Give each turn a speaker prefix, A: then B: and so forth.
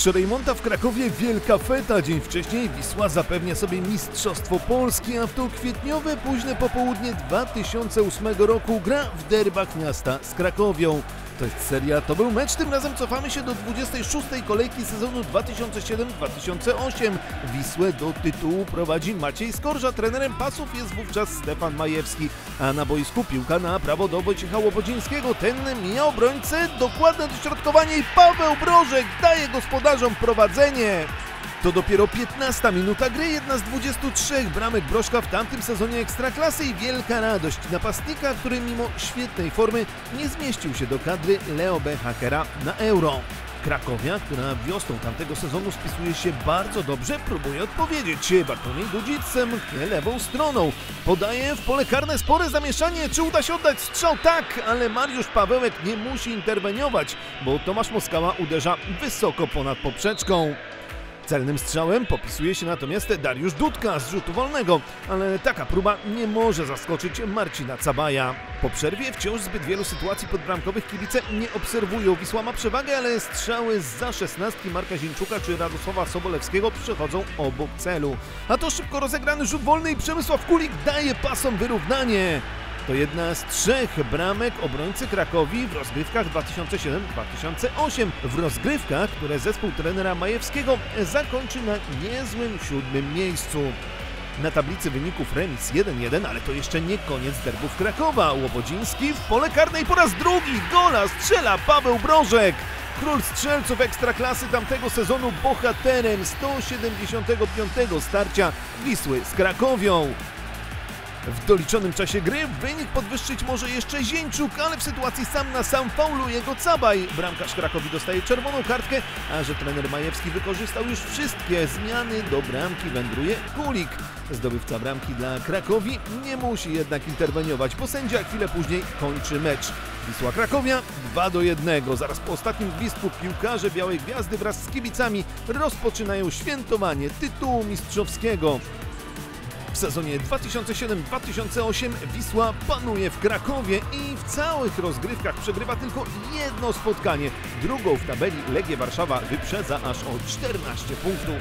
A: Remonta w Krakowie wielka feta. Dzień wcześniej Wisła zapewnia sobie Mistrzostwo Polski, a w to kwietniowe późne popołudnie 2008 roku gra w derbach miasta z Krakowią. To jest seria, to był mecz, tym razem cofamy się do 26. kolejki sezonu 2007-2008. Wisłę do tytułu prowadzi Maciej Skorża, trenerem pasów jest wówczas Stefan Majewski, a na boisku piłka na prawo do Wojciecha Łobodzińskiego. Ten mija obrońcę, dokładne dośrodkowanie i Paweł Brożek daje gospodarzom prowadzenie. To dopiero 15 minuta gry, jedna z 23 bramek Brożka w tamtym sezonie Ekstraklasy i wielka radość napastnika, który mimo świetnej formy nie zmieścił się do kadry Leo B. Hakera na Euro. Krakowia, która wiosną tamtego sezonu spisuje się bardzo dobrze, próbuje odpowiedzieć. Bartłomiej Dudzic mknie lewą stroną. Podaje w pole karne, spore zamieszanie. Czy uda się oddać strzał? Tak, ale Mariusz Pawełek nie musi interweniować, bo Tomasz Moskała uderza wysoko ponad poprzeczką. Celnym strzałem popisuje się natomiast Dariusz Dudka z rzutu wolnego, ale taka próba nie może zaskoczyć Marcina Cabaja. Po przerwie wciąż zbyt wielu sytuacji podbramkowych kibice nie obserwują. Wisła ma przewagę, ale strzały zza 16 Marka Zińczuka czy Radosława Sobolewskiego przychodzą obok celu. A to szybko rozegrany rzut wolny i Przemysław Kulik daje pasom wyrównanie. To jedna z 3 bramek obrońcy Krakowi w rozgrywkach 2007-2008. W rozgrywkach, które zespół trenera Majewskiego zakończy na niezłym 7. miejscu. Na tablicy wyników remis 1-1, ale to jeszcze nie koniec derbów Krakowa. Łobodziński w pole karnej po raz drugi gola strzela Paweł Brożek. Król strzelców Ekstraklasy tamtego sezonu, bohaterem 175. starcia Wisły z Krakowią. W doliczonym czasie gry wynik podwyższyć może jeszcze Zińczuk, ale w sytuacji sam na sam fauluje go Cabaj. Bramkarz Krakowi dostaje czerwoną kartkę, a że trener Majewski wykorzystał już wszystkie zmiany, do bramki wędruje Kulik. Zdobywca bramki dla Krakowi nie musi jednak interweniować, bo sędzia chwilę później kończy mecz. Wisła Krakowia 2-1. Zaraz po ostatnim gwizdku piłkarze Białej Gwiazdy wraz z kibicami rozpoczynają świętowanie tytułu mistrzowskiego. W sezonie 2007-2008 Wisła panuje w Krakowie i w całych rozgrywkach przegrywa tylko jedno spotkanie. Drugą w tabeli Legię Warszawa wyprzedza aż o 14 punktów.